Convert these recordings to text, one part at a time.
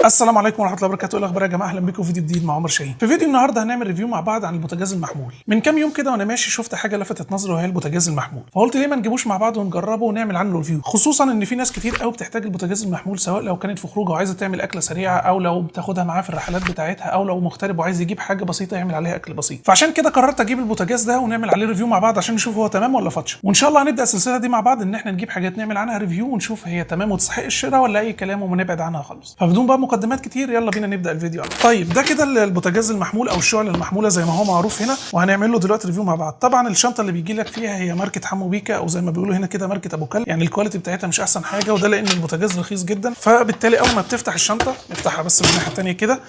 السلام عليكم ورحمه الله وبركاته. ايه الاخبار يا جماعه؟ اهلا بكم في فيديو جديد مع عمر شاهين. في فيديو النهارده هنعمل ريفيو مع بعض عن البوتاجاز المحمول. من كام يوم كده وانا ماشي شفت حاجه لفتت نظري وهي البوتاجاز المحمول، فقلت ليه ما نجيبوش مع بعض ونجربه ونعمل عنه ريفيو، خصوصا ان في ناس كتير قوي بتحتاج البوتاجاز المحمول، سواء لو كانت في خروجه وعايزه تعمل اكله سريعه، او لو بتاخدها معاه في الرحلات بتاعتها، او لو مغترب وعايز يجيب حاجه بسيطه يعمل عليها اكل بسيط. فعشان كده قررت اجيب البوتاجاز ده ونعمل عليه ريفيو مع بعض عشان نشوف هو تمام ولا فاتش. وان شاء الله هنبدا السلسله دي مع بعض ان احنا نجيب حاجات نعمل عنها ريفيو ونشوف هي تمام وتستحق الشراء ولا اي كلام ونبعد عنها خالص. فبدون بقى مقدمات كتير يلا بينا نبدا الفيديو. طيب ده كده البوتاجاز المحمول او الشعله المحموله زي ما هو معروف هنا، وهنعمل له دلوقتي ريفيو مع بعض. طبعا الشنطه اللي بيجي لك فيها هي ماركه حمو بيكا، او زي ما بيقولوا هنا كده ماركه ابو كلب، يعني الكواليتي بتاعتها مش احسن حاجه، وده لان البوتاجاز رخيص جدا. فبالتالي اول ما بتفتح الشنطه نفتحها بس من الناحيه الثانيه كده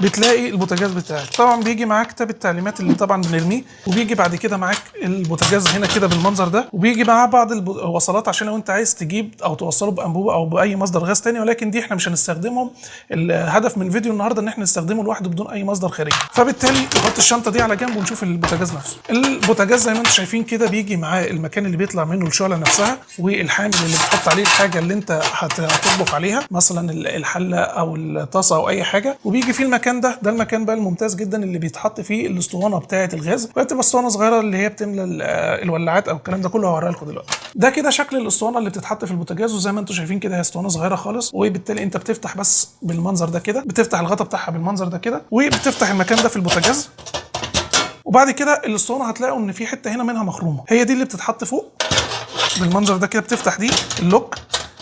بتلاقي البوتاجاز بتاعك. طبعا بيجي معاك كتاب التعليمات اللي طبعا بنرميه، وبيجي بعد كده معاك البوتاجاز هنا كده بالمنظر ده، وبيجي معاه بعض الوصلات عشان لو انت عايز تجيب او توصله بانبوبه او باي مصدر غاز ثاني، ولكن دي احنا مش هنستخدمهم. الهدف من فيديو النهارده ان احنا نستخدمه لوحده بدون اي مصدر خارجي. فبالتالي نحط الشنطه دي على جنب ونشوف البوتاجاز نفسه. البوتاجاز زي ما انتم شايفين كده بيجي معاه المكان اللي بيطلع منه الشعله نفسها، والحامل اللي بتحط عليه الحاجه اللي انت هتطبخ عليها، مثلا الحله او الطاسه او اي حاجه، وبيجي فيه المكان ده المكان بقى الممتاز جدا اللي بيتحط فيه الاسطوانه بتاعه الغاز، وبتبقى اسطوانه صغيره اللي هي بتملى الولاعات او الكلام ده كله. هوريها لكم دلوقتي. ده كده شكل الاسطوانه اللي بتتحط في البوتاجاز، وزي ما انتم شايفين كده هي اسطوانه صغيره خالص، وبالتالي انت بتفتح بس بالمنظر ده كده، بتفتح الغطا بتاعها بالمنظر ده كده، وبتفتح المكان ده في البوتاجاز. وبعد كده الاسطوانه هتلاقوا ان في حته هنا منها مخرومه، هي دي اللي بتتحط فوق بالمنظر ده كده. بتفتح دي اللوك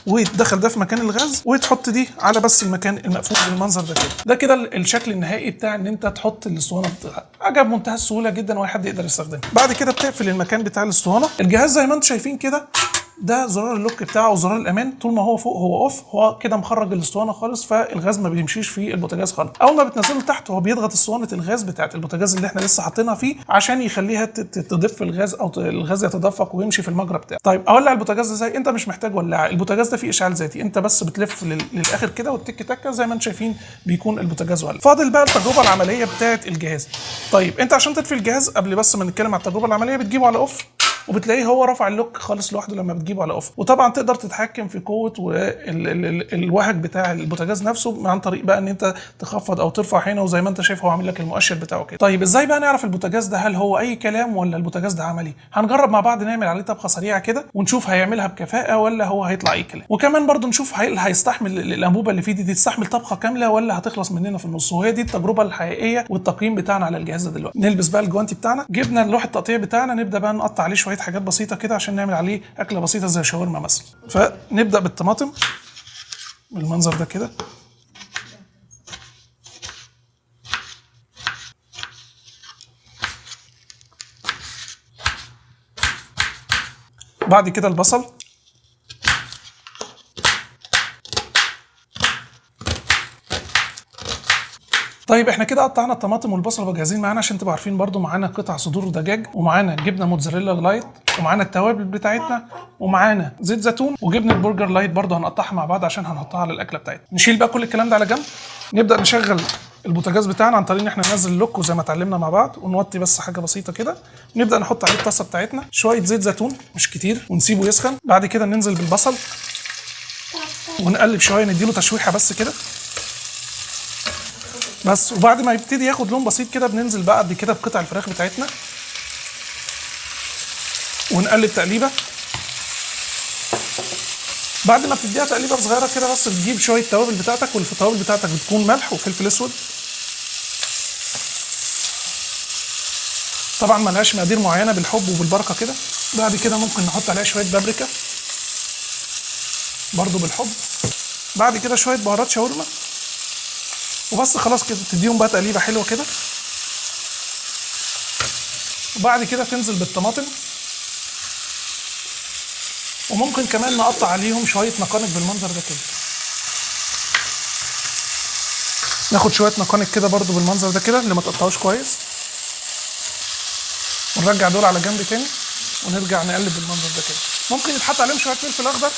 وتدخل ده في مكان الغاز، وتحط دي على بس المكان المقفول بالمنظر ده كده. ده كده الشكل النهائي بتاع ان انت تحط الاسطوانه بتاعتك. حاجه بمنتهى السهوله جدا واي حد يقدر يستخدمها. بعد كده بتقفل المكان بتاع الاسطوانه. الجهاز زي ما انتم شايفين كده، ده زرار اللوك بتاعه وزرار الامان، طول ما هو فوق هو اوف، هو كده مخرج الاسطوانه خالص، فالغاز ما بيمشيش في البوتاجاز خالص. اول ما بتنزله تحت هو بيضغط اسطوانه الغاز بتاعت البوتاجاز اللي احنا لسه حاطينها فيه عشان يخليها تضيف الغاز او الغاز يتدفق ويمشي في المجرى بتاعه. طيب اولع البوتاجاز ازاي؟ انت مش محتاج ولاعه، البوتاجاز ده فيه اشعال ذاتي، انت بس بتلف للاخر كده والتك تكه زي ما انتم شايفين بيكون البوتاجاز ولع. فاضل بقى التجربه العمليه بتاعت الجهاز. طيب انت عشان تطفي الجهاز قبل بس ما نتكلم على التجربه العمليه بتجيبه على اوف، وبتلاقيه هو رفع اللوك خالص لوحده لما بتجيبه على اوف. وطبعا تقدر تتحكم في قوه الوهج بتاع البوتاجاز نفسه عن طريق بقى ان انت تخفض او ترفع هنا، وزي ما انت شايف هو عامل لك المؤشر بتاعه كده. طيب ازاي بقى نعرف البوتاجاز ده هل هو اي كلام ولا البوتاجاز ده عملي؟ هنجرب مع بعض نعمل عليه طبخه سريعه كده ونشوف هيعملها بكفاءه ولا هو هيطلع اي كلام، وكمان برضو نشوف هيستحمل الانبوبه اللي فيه دي تستحمل طبخه كامله ولا هتخلص مننا في النص. وهي دي التجربه الحقيقيه والتقييم بتاعنا على الجهاز ده دلوقتي. نلبس بقى الجوانتي بتاعنا، جبنا لوح التقطيع بتاعنا، نبدا بقى نقطع عليه شويه حاجات بسيطه كده عشان نعمل عليه اكله بسيطه زي شاورما مثلا. فنبدا بالطماطم بالمنظر ده كده، بعد كده البصل، طيب احنا كده قطعنا الطماطم والبصل وجاهزين معانا. عشان تبقوا عارفين برضو معانا قطع صدور دجاج، ومعانا جبنه موتزاريلا لايت، ومعانا التوابل بتاعتنا، ومعانا زيت زيتون، وجبنه البرجر لايت برضو هنقطعها مع بعض عشان هنحطها على الاكله بتاعتنا. نشيل بقى كل الكلام ده على جنب، نبدا نشغل البوتاجاز بتاعنا عن طريق ان احنا ننزل اللوك وزي ما اتعلمنا مع بعض، ونوطي بس حاجه بسيطه كده. نبدا نحط عليه الطاسه بتاعتنا شويه زيت زيتون مش كتير ونسيبه يسخن. بعد كده ننزل بالبصل ونقلب شويه، نديله تشويحه بس كده بس. وبعد ما يبتدي ياخد لون بسيط كده بننزل بقى قد كده بقطع الفراخ بتاعتنا ونقلب تقليبه. بعد ما بتديها تقليبه صغيره كده بس بتجيب شويه التوابل بتاعتك، والتوابل بتاعتك بتكون ملح وفلفل اسود، طبعا ملهاش مقادير معينه، بالحب وبالبركه كده. بعد كده ممكن نحط عليها شويه بابريكا برضو بالحب. بعد كده شويه بهارات شاورما وبس، خلاص كده تديهم بقى تقليبه حلوه كده. وبعد كده تنزل بالطماطم، وممكن كمان نقطع عليهم شويه مكانك بالمنظر ده كده. ناخد شويه مكانك كده برضو بالمنظر ده كده اللي ما تقطعوش كويس، ونرجع دول على جنب تاني، ونرجع نقلب بالمنظر ده كده. ممكن يتحط عليهم شويه فلفل اخضر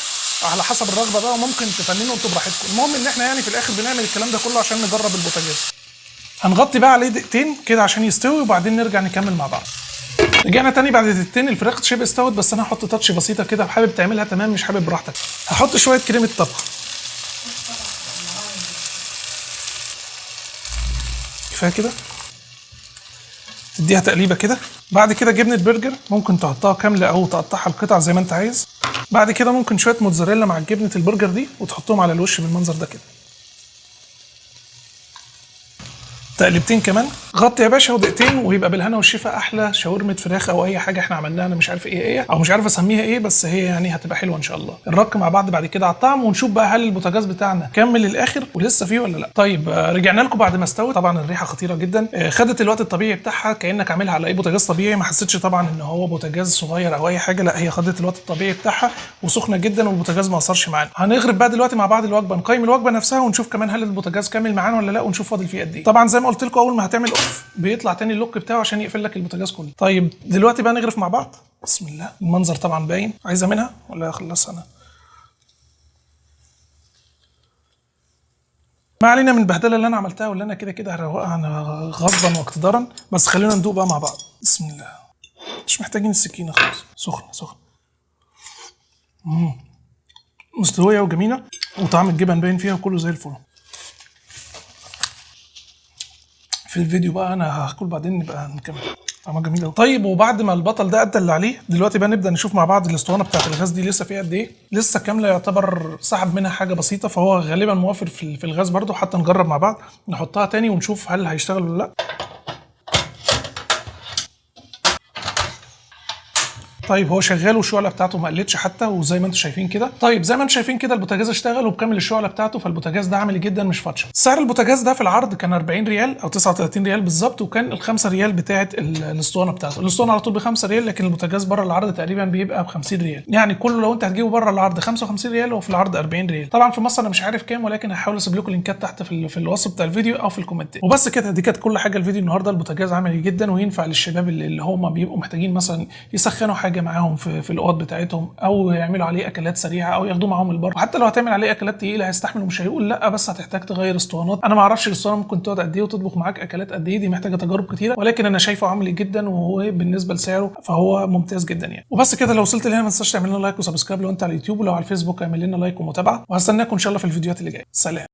على حسب الرغبه بقى، وممكن تفننوا انتوا براحتكم. المهم ان احنا يعني في الاخر بنعمل الكلام ده كله عشان نجرب البوتاجاز. هنغطي بقى عليه دقيقتين كده عشان يستوي، وبعدين نرجع نكمل مع بعض. رجعنا تاني بعد دقيقتين، الفراخ شبه استوت، بس انا هحط تاتش بسيطه كده، حابب تعملها تمام مش حابب براحتك. هحط شويه كريمه طبخ كفايه كده، تديها تقليبه كده. بعد كده جبنه برجر ممكن تحطها كامله او تقطعها القطع زي ما انت عايز. بعد كده ممكن شويه موتزاريلا مع جبنه البرجر دي وتحطهم على الوش بالمنظر ده كده. تقلبتين كمان، غطي يا باشا ودقيقتين ويبقى بالهنا والشفا احلى شاورمه فراخ او اي حاجه احنا عملناها. انا مش عارف ايه او مش عارف اسميها ايه، بس هي يعني هتبقى حلوه ان شاء الله. نرك مع بعض بعد كده على الطعم ونشوف بقى هل البوتاجاز بتاعنا كمل للاخر ولسه فيه ولا لا. طيب رجعنا لكم بعد ما استوت. طبعا الريحه خطيره جدا، خدت الوقت الطبيعي بتاعها كانك عاملها على اي بوتاجاز طبيعي. ما حسيتش طبعا ان هو بوتاجاز صغير او اي حاجه، لا هي خدت الوقت الطبيعي بتاعها وسخنه جدا والبوتاجاز ما اثرش معانا. هنغرب بقى دلوقتي مع بعض الوجبه، نقيم الوجبه نفسها ونشوف كمان هل البوتاجاز كمل معانا ولا لا، ونشوف فاضل فيه قد ايه. طبعا زي ما قلت لكم اول ما هتعمل اوف بيطلع تاني اللوك بتاعه عشان يقفل لك البوتاجاز كله. طيب دلوقتي بقى نغرف مع بعض. بسم الله. المنظر طبعا باين. عايزه منها ولا اخلصها انا؟ ما علينا من البهدله اللي انا عملتها واللي انا كده كده هروقها انا غصبا واقتدارا، بس خلينا ندوق بقى مع بعض. بسم الله. مش محتاجين السكينه خالص. سخنه سخنه. مستويه وجميله وطعم الجبن باين فيها وكله زي الفل. في الفيديو بقى انا هاكل بعدين نبقى نكمل. طعمها جميل قوي. طيب وبعد ما البطل ده ادى اللي عليه، دلوقتي بقى نبدا نشوف مع بعض الاسطوانه بتاعت الغاز دي لسه فيها قد ايه. لسه كامله يعتبر، سحب منها حاجه بسيطه، فهو غالبا موفر في الغاز برده. حتى نجرب مع بعض نحطها تاني ونشوف هل هيشتغل ولا لا. طيب هو شغال والشعله بتاعته ما قلتش حتى، وزي ما انتم شايفين كده. طيب زي ما انتم شايفين كده البوتاجاز اشتغل وبكامل الشعله بتاعته، فالبوتاجاز ده عملي جدا مش فاتشه. سعر البوتاجاز ده في العرض كان 40 ريال او 39 ريال بالظبط، وكان ال 5 ريال بتاعه الاسطوانه بتاعته. الاسطوانه على طول ب 5 ريال، لكن البوتاجاز بره العرض تقريبا بيبقى ب 50 ريال. يعني كله لو انت هتجيبه بره العرض 55 ريال وفي العرض 40 ريال. طبعا في مصر انا مش عارف كام، ولكن هحاول اسيب لكم اللينكات تحت في الوصف بتاع الفيديو او في الكومنتات. وبس كده، دي كانت كل حاجه الفيديو النهارده. البوتاجاز عملي جدا وينفع للشباب اللي هم بيبقوا محتاجين مثلا يسخنوا حاجه معاهم في الاوض بتاعتهم، او يعملوا عليه اكلات سريعه، او ياخدوه معاهم البر. وحتى لو هتعمل عليه اكلات تقيله هيستحمل ومش هيقول لا، بس هتحتاج تغير اسطوانات. انا ما اعرفش الاسطوانه ممكن تقعد قد ايه وتطبخ معاك اكلات قد ايه، دي محتاجه تجارب كتيره، ولكن انا شايفه عملي جدا، وهو بالنسبه لسعره فهو ممتاز جدا يعني. وبس كده، لو وصلت لهنا ما تنساش تعمل لنا لايك وسبسكرايب لو انت على اليوتيوب، ولو على الفيسبوك اعمل لنا لايك ومتابعه، وهستناكم ان شاء الله في الفيديوهات اللي جايه. سلام.